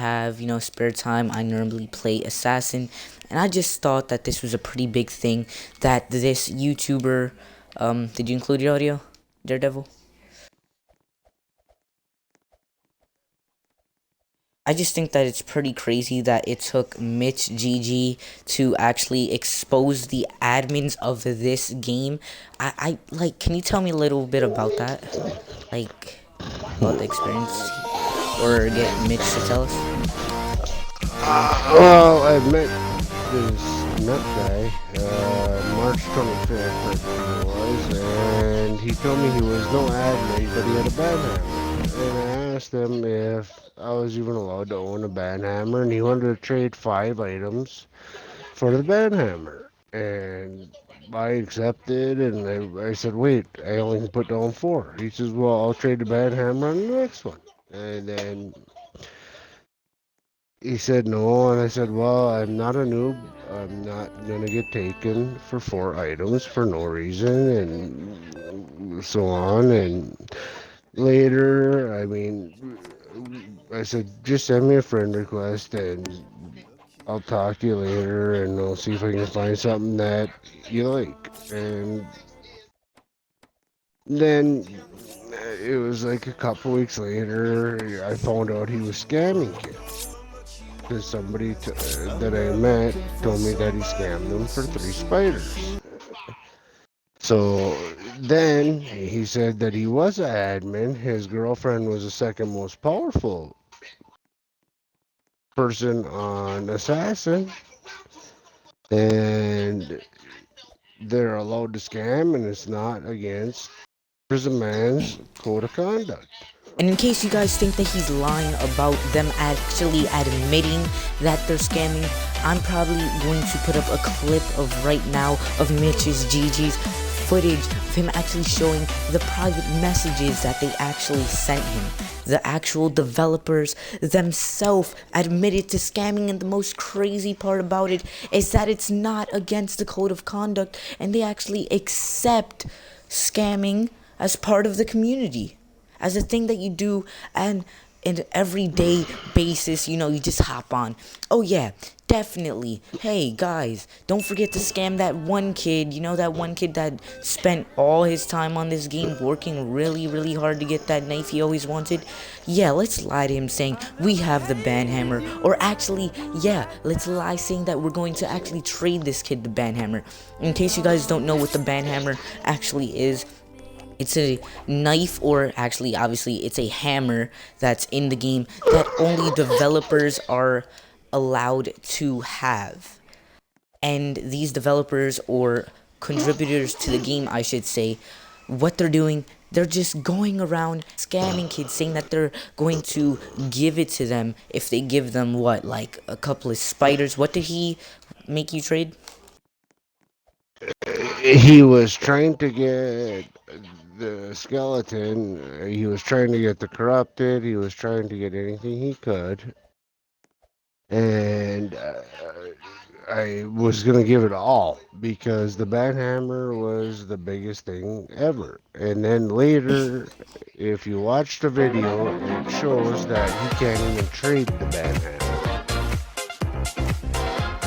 have, spare time, I normally play Assassin. And I just thought that this was a pretty big thing that this YouTuber, did you include your audio, Daredevil? I just think that it's pretty crazy that it took Mitch GG to actually expose the admins of this game. I like, can you tell me a little bit about that? Like, about the experience? Or get Mitch to tell us? Well, I met this nut guy March 25th, I think it was, and he told me he was no admin, but he had a band hammer. And I asked him if I was even allowed to own a band hammer, and he wanted to trade 5 items for the band hammer. And I accepted, and I said, wait, I only can put down 4. He says, well, I'll trade the band hammer on the next one. And then he said no, and I said, well, I'm not a noob. I'm not gonna get taken for 4 items for no reason, and so on. And later, I mean, I said, just send me a friend request, and I'll talk to you later, and I'll see if I can find something that you like. And then it was like a couple weeks later, I found out he was scamming kids. Because that I met told me that he scammed them for 3 spiders. So then he said that he was an admin. His girlfriend was the second most powerful person on Assassin, and they're allowed to scam, and it's not against Prison Man's code of conduct. And in case you guys think that he's lying about them actually admitting that they're scamming, I'm probably going to put up a clip of right now of Mitch's GG's footage of him actually showing the private messages that they actually sent him. The actual developers themselves admitted to scamming, and the most crazy part about it is that it's not against the code of conduct, and they actually accept scamming as part of the community, as a thing that you do, and in an everyday basis, you just hop on. Oh yeah, definitely. Hey guys, don't forget to scam that one kid, that one kid that spent all his time on this game working really, really hard to get that knife he always wanted. Yeah, let's lie to him saying we have the banhammer, or actually, yeah, let's lie saying that we're going to actually trade this kid the banhammer. In case you guys don't know what the banhammer actually is, it's a knife, or actually, obviously, it's a hammer that's in the game that only developers are allowed to have. And these developers, or contributors to the game, I should say, what they're doing, they're just going around scamming kids, saying that they're going to give it to them if they give them what, like a couple of spiders. What did he make you trade? He was trying to get the skeleton. He was trying to get the corrupted. He was trying to get anything he could, and I was gonna give it all because the Banhammer was the biggest thing ever. And then later, if you watch the video, it shows that he can't even trade the Banhammer.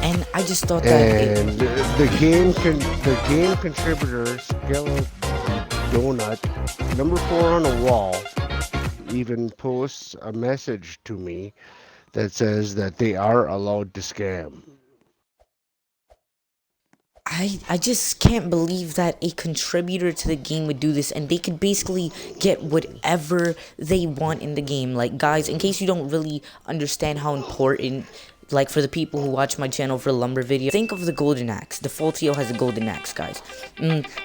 And I just thought that And the game contributor Skeleton Donut number 4 on the wall even posts a message to me that says that they are allowed to scam. I just can't believe that a contributor to the game would do this, and they could basically get whatever they want in the game. Like, guys, in case you don't really understand how important, like, for the people who watch my channel for lumber video, think of the golden axe. Defaultio has a golden axe, guys.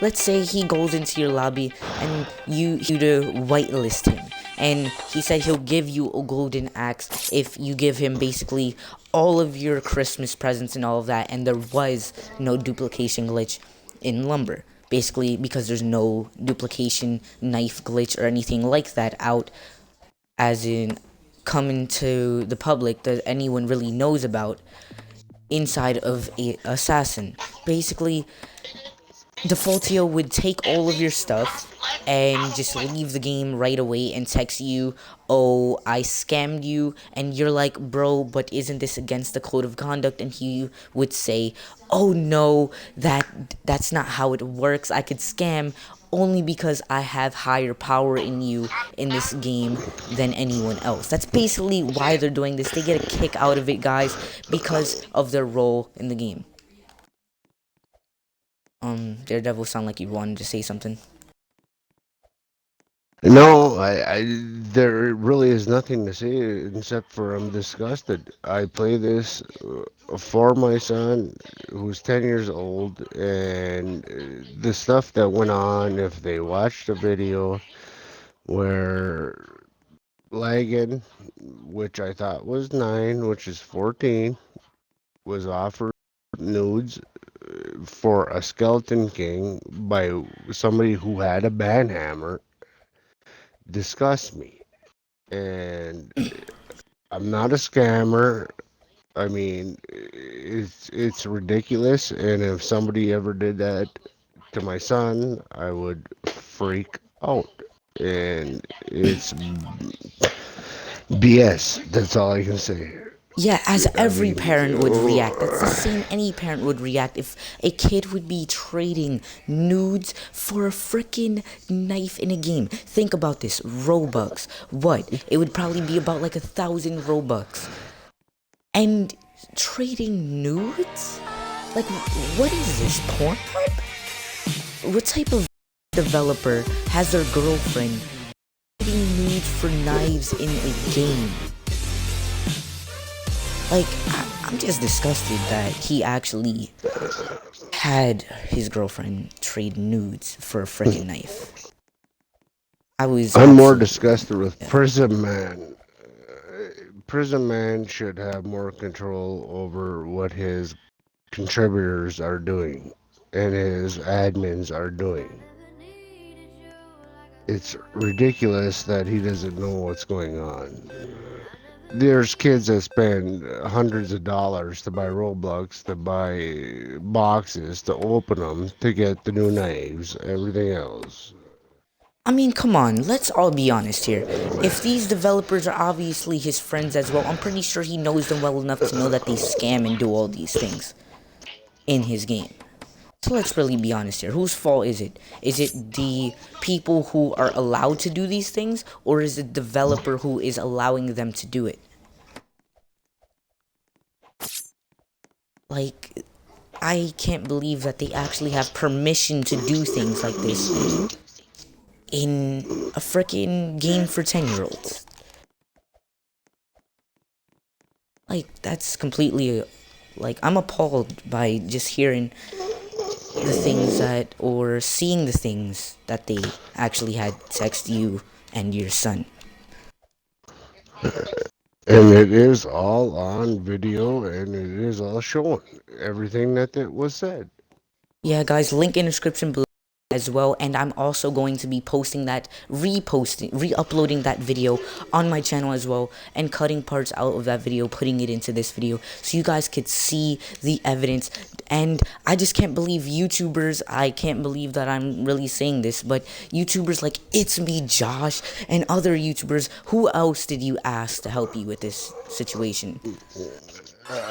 Let's say he goes into your lobby and you to whitelist him, and he said he'll give you a golden axe if you give him basically all of your Christmas presents and all of that, and there was no duplication glitch in lumber, basically because there's no duplication knife glitch or anything like that out, as in coming to the public, that anyone really knows about inside of a assassin. Basically, Defaultio would take all of your stuff and just leave the game right away and text you, oh, I scammed you, and you're like, bro, but isn't this against the code of conduct? And he would say, oh no, that's not how it works. I could scam only because I have higher power in you in this game than anyone else. That's basically why they're doing this. They get a kick out of it, guys, because of their role in the game. Daredevil sound like you wanted to say something. No, there really is nothing to say except for I'm disgusted. I play this for my son who's 10 years old, and the stuff that went on, if they watched the video where Lagan, which I thought was 9, which is 14, was offered nudes for a Skeleton King by somebody who had a banhammer, disgusts me. And I'm not a scammer. I mean, it's ridiculous. And if somebody ever did that to my son, I would freak out. And it's BS. That's all I can say. Yeah, as I every mean, parent would react. That's the same any parent would react if a kid would be trading nudes for a freaking knife in a game. Think about this. Robux. What? It would probably be about like 1,000 Robux. And trading nudes? Like, what is this? Pornhub? What type of developer has their girlfriend trading nudes for knives in a game? Like, I'm just disgusted that he actually had his girlfriend trade nudes for a freaking knife. I'm more disgusted with Prison Man. Prison Man should have more control over what his contributors are doing and his admins are doing. It's ridiculous that he doesn't know what's going on. There's kids that spend hundreds of dollars to buy Roblox, to buy boxes, to open them, to get the new knives, everything else. I mean, come on, let's all be honest here. If these developers are obviously his friends as well, I'm pretty sure he knows them well enough to know that they scam and do all these things in his game. So let's really be honest here. Whose fault is it? Is it the people who are allowed to do these things, or is it the developer who is allowing them to do it? Like, I can't believe that they actually have permission to do things like this in a freaking game for 10-year-olds. Like, that's completely, like, I'm appalled by just hearing the things that, or seeing the things that they actually had text you and your son. And it is all on video, and it is all showing everything that was said. Yeah, guys, link in the description below as well, and I'm also going to be posting that, re-uploading that video on my channel as well, and cutting parts out of that video, putting it into this video, so you guys could see the evidence. And I just can't believe YouTubers, I can't believe that I'm really saying this, but YouTubers like It's Me Josh and other YouTubers, who else did you ask to help you with this situation?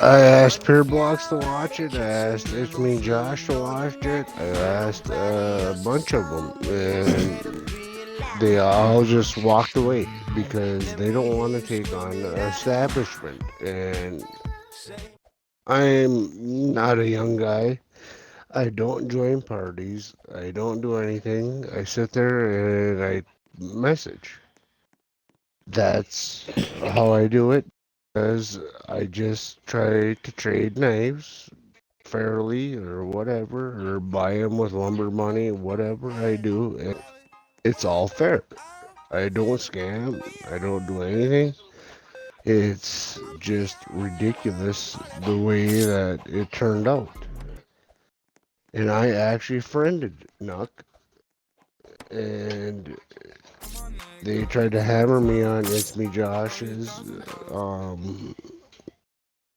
I asked Peer Blocks to watch it. I asked It's Me Josh to watch it. I asked a bunch of them, and they all just walked away because they don't want to take on the establishment. And I'm not a young guy. I don't join parties. I don't do anything. I sit there and I message. That's how I do it. Because I just try to trade knives fairly or whatever, or buy them with lumber money, whatever I do, and it's all fair. I don't scam, I don't do anything. It's just ridiculous the way that it turned out. And I actually friended Nuck, and they tried to hammer me on It's Me Josh's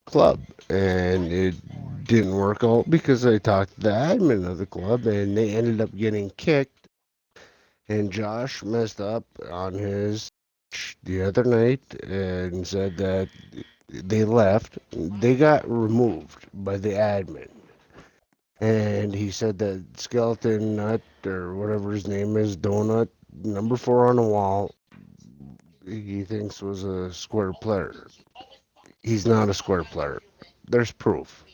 club, and it didn't work out because I talked to the admin of the club and they ended up getting kicked. And Josh messed up on his the other night and said that they left. They got removed by the admin. And he said that Skeleton Nut, or whatever his name is, Donut, number 4 on the wall, he thinks was a square player. He's not a square player. There's proof.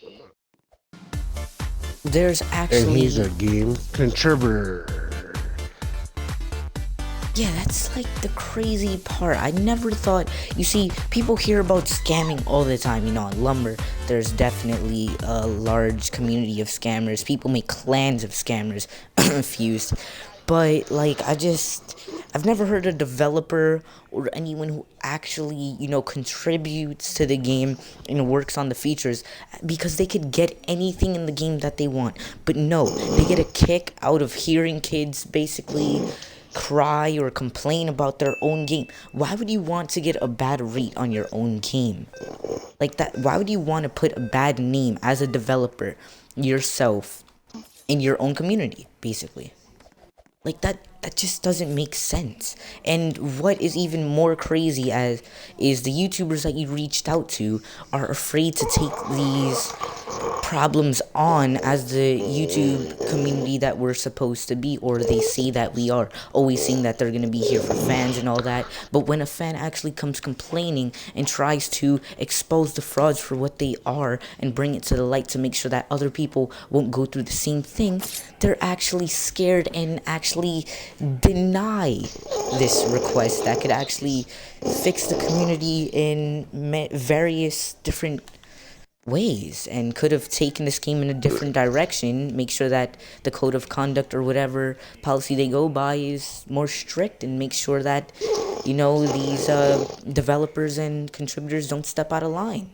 There's And he's actually, a game contributor. yeah, that's like the crazy part. I never thought, you see, people hear about scamming all the time. You know, on Lumber, there's definitely a large community of scammers. People make clans of scammers, fused. But, like, I've never heard a developer or anyone who actually, contributes to the game and works on the features, because they could get anything in the game that they want. But no, they get a kick out of hearing kids basically cry or complain about their own game. Why would you want to get a bad rate on your own game? Like that, why would you want to put a bad name as a developer yourself in your own community, basically? Like that just doesn't make sense. And what is even more crazy as is the YouTubers that you reached out to are afraid to take these problems on as the YouTube community that we're supposed to be, or they say that we are, always saying that they're gonna be here for fans and all that. But when a fan actually comes complaining and tries to expose the frauds for what they are and bring it to the light to make sure that other people won't go through the same thing, they're actually scared and actually deny this request that could actually fix the community in various different ways, and could have taken this game in a different direction, make sure that the code of conduct or whatever policy they go by is more strict, and make sure that these developers and contributors don't step out of line.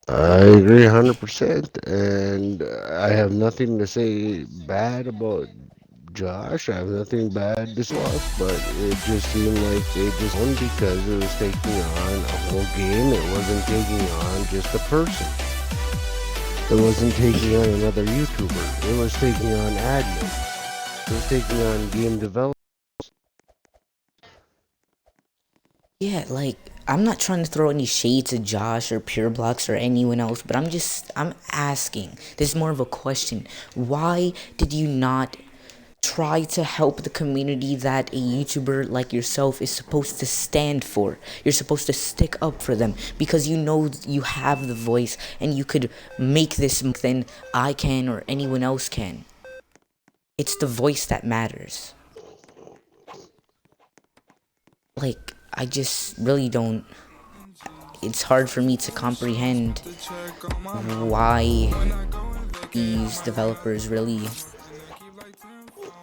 I agree 100%, and I have nothing to say bad about Josh. I have nothing bad to off, but it just seemed like they just won because it was taking on a whole game. It wasn't taking on just a person. It wasn't taking on another YouTuber. It was taking on admins. It was taking on game developers. Yeah, like, I'm not trying to throw any shades at Josh or Pureblocks or anyone else, but I'm asking. This is more of a question. Why did you not try to help the community that a YouTuber like yourself is supposed to stand for? You're supposed to stick up for them because you know you have the voice and you could make this than I can or anyone else can. It's the voice that matters. Like, I just really don't. It's hard for me to comprehend why these developers really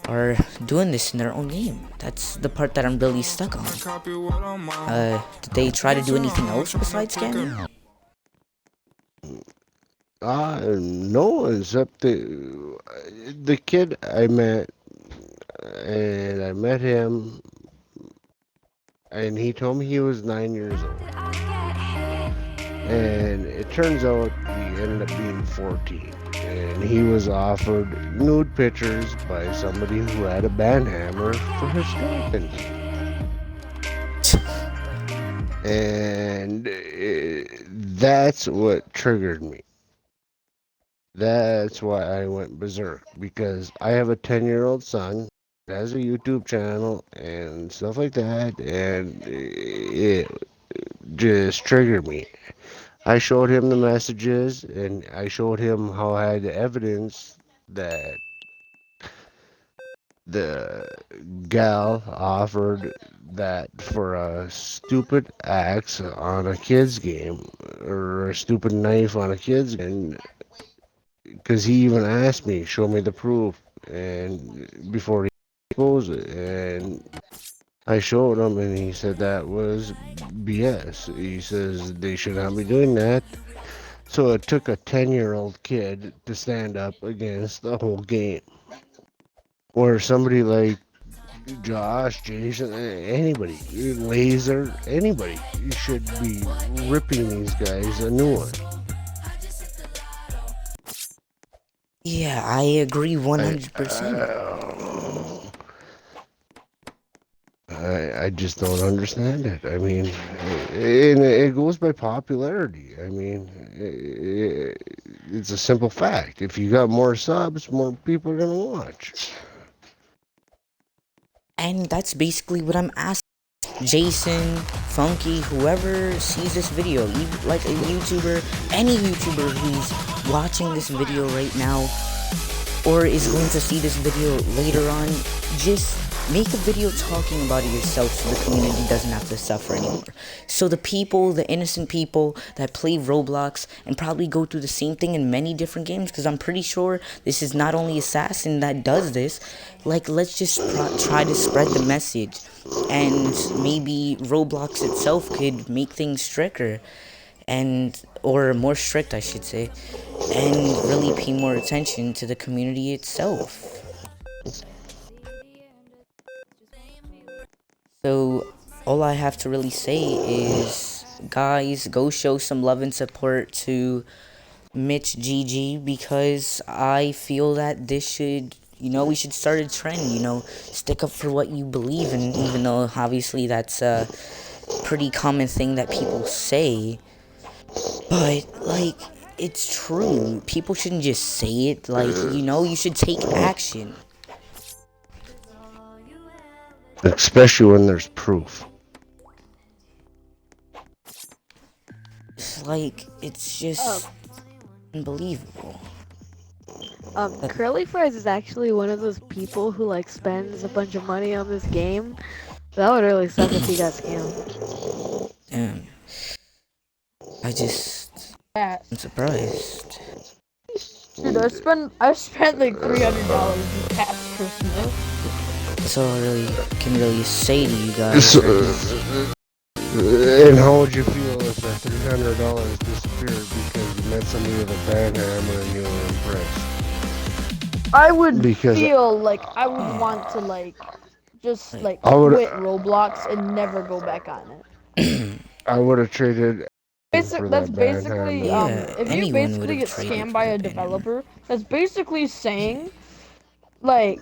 are doing this in their own game. That's the part that I'm really stuck on. Did they try to do anything else besides scamming? No, except the kid I met, and I met him, and he told me he was 9 years old. And it turns out he ended up being 14. And he was offered nude pictures by somebody who had a banhammer for his skeleton. And that's what triggered me. That's why I went berserk, because I have a 10-year-old son, has a YouTube channel and stuff like that, and it just triggered me. I showed him the messages, and I showed him how I had the evidence that the gal offered that for a stupid axe on a kid's game, or a stupid knife on a kid's game, because he even asked me, show me the proof, and before he exposed it, and I showed him, and he said that was BS. He says they should not be doing that. So it took a 10-year-old kid to stand up against the whole game. Or somebody like Josh, Jason, anybody, Laser, anybody should be ripping these guys a new one. Yeah, I agree I, 100%. I just don't understand it. I mean, and it goes by popularity. I mean, it's a simple fact. If you got more subs, more people are gonna watch. And that's basically what I'm asking. Jason, Funky, whoever sees this video, even like a YouTuber, any YouTuber who's watching this video right now, or is going to see this video later on, just make a video talking about it yourself so the community doesn't have to suffer anymore. So the people, the innocent people that play Roblox and probably go through the same thing in many different games, because I'm pretty sure this is not only Assassin that does this, like let's just try to spread the message, and maybe Roblox itself could make things stricter, and or more strict I should say, and really pay more attention to the community itself. So all I have to really say is, guys, go show some love and support to Mitch GG, because I feel that this should, we should start a trend, stick up for what you believe in, even though obviously that's a pretty common thing that people say. But, like, it's true. People shouldn't just say it. Like, you should take action. Especially when there's proof. It's like, it's just unbelievable. Curly Fries is actually one of those people who like spends a bunch of money on this game. That would really suck if he got scammed. Damn. I'm surprised. Dude, I spent like $300 this past Christmas. That's all I can really say to you guys. So, and how would you feel if that $300 disappeared because you met somebody with a banhammer and you were impressed? I would Because feel like I would want to just quit Roblox and never go back on it. I would have traded. That's basically if you anyone basically would've get traded scammed for by a that banner. developer, that's basically saying like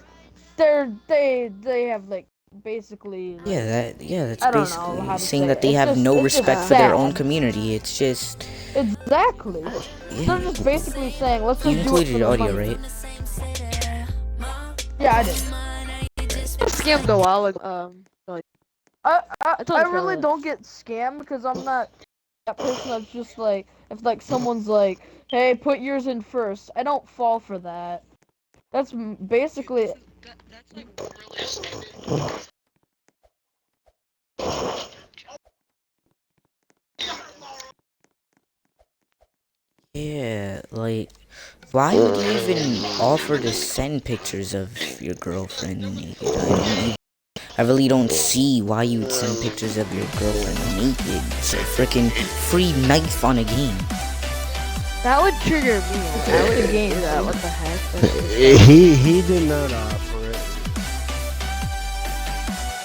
they have like basically That's I don't know basically how to saying say that it. they It's have just- no it's just respect for their own sad. community. It's just, Exactly. yeah. They're just basically saying let's You just do it included for the audio, money. right? Yeah, I did. Scammed a while ago. I totally really feel it. don't get scammed because I'm not that person that's just like, if like someone's like, hey, put yours in first, I don't fall for that. That's basically Yeah, like, why would you even offer to send pictures of your girlfriend naked? I really don't see why you would send pictures of your girlfriend naked. It's a freaking free knife on a game. That would trigger me. I would game. do that. What the heck? He did not offer it.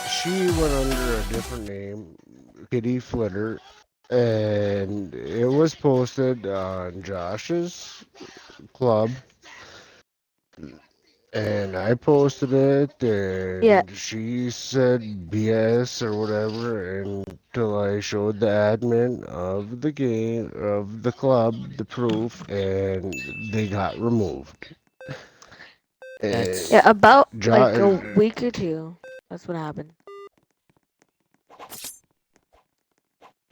She went under a different name, Kitty Flitter, and it was posted on Josh's club. And I posted it, and Yeah. she said BS or whatever until I showed the admin of the game, of the club, the proof, and they got removed. That's- Yeah, about like a Jo- week or two. That's what happened.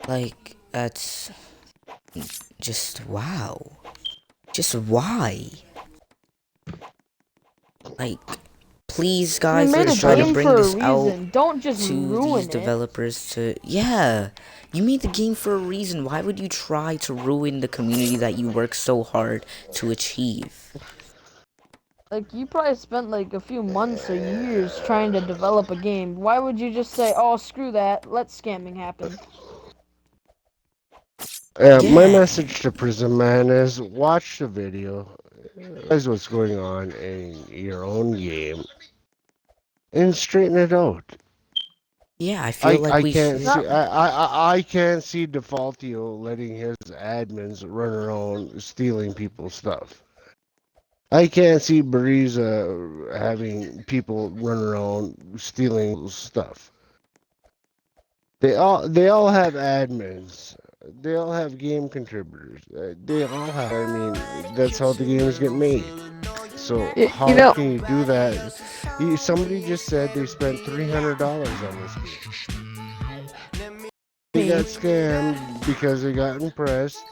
Like, that's just wow. Just why? Like, please, you guys, made a let's try to game bring for a this out reason. Don't just to ruin these it. developers to, yeah, you made the game for a reason. Why would you try to ruin the community that you work so hard to achieve? Like, you probably spent like a few months or years trying to develop a game. Why would you just say, oh, screw that, let scamming happen? My Yeah. message to Prison Man is watch the video, realize what's going on in your own game, and straighten it out. Yeah, I feel like I we can't should. see I can't see Defaultio letting his admins run around stealing people's stuff. I can't see Bariza having people run around stealing stuff. They all have admins. They all have game contributors. They all have. I mean, that's how the games get made. So You how know, can you do that? Somebody just said they spent $300 on this game. They got scammed because they got impressed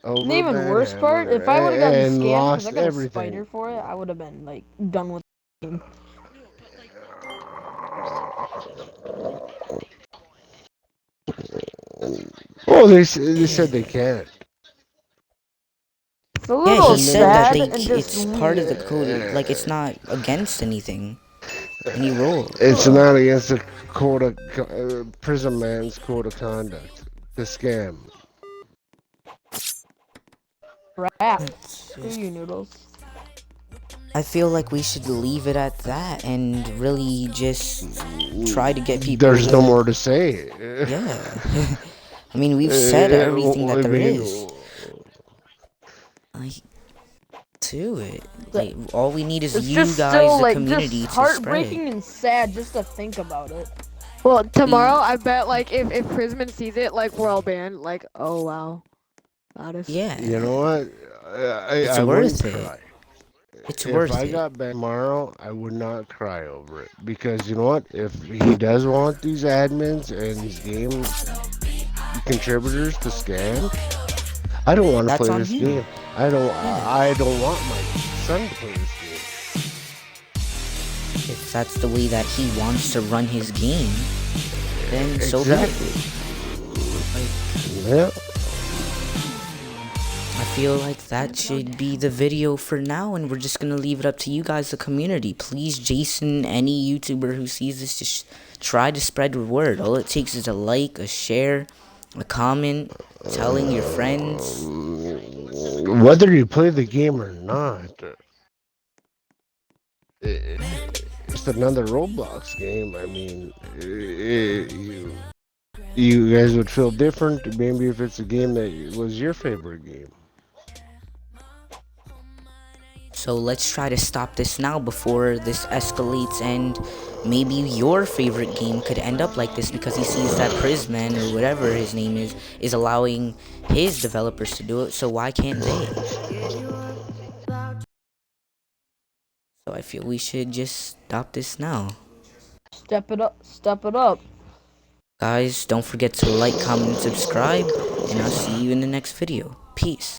over And the even a worst part, banhammer if I would have gotten and scammed because I lost got a everything. spider for it, I would have been like done with the game. Oh, they said they can't. It's a Yeah, little he And then said that sad they and just it's part of the weird. code. Like it's not against anything. Any rule. It's not against the Prison Man's code of conduct to scam. Crap. It's Screw you, Noodles. I feel like we should leave it at that and really just try to get people. There's no more to say. Yeah. I mean, we've said everything that there is. Like, to it. Like, all we need is It's you just guys, still the like community, just to spread heartbreaking it. and sad just to think about it. well, tomorrow I bet like if Prisman sees it, like we're all banned. Like, oh wow, Goddess. Yeah. You know what? It's I wouldn't worth it. cry. It's If worth I it. got banned tomorrow, I would not cry over it. Because you know what? If he does want these admins and these game contributors to scam, I don't want to That's play on this him. game. I don't want my son to play this game. If that's the way that he wants to run his game, then so be it. Exactly. Yeah. I feel like that should be the video for now, and we're just gonna leave it up to you guys, the community. Please, Jason, any YouTuber who sees this, just try to spread the word. All it takes is a like, a share, a comment, telling your friends. Whether you play the game or not, it's another Roblox game. I mean, you guys would feel different maybe if it's a game that was your favorite game. So let's try to stop this now before this escalates, and maybe your favorite game could end up like this because he sees that Prisman or whatever his name is allowing his developers to do it, so why can't they? So I feel we should just stop this now. Step it up. Step it up. Guys, don't forget to like, comment, and subscribe, and I'll see you in the next video. Peace.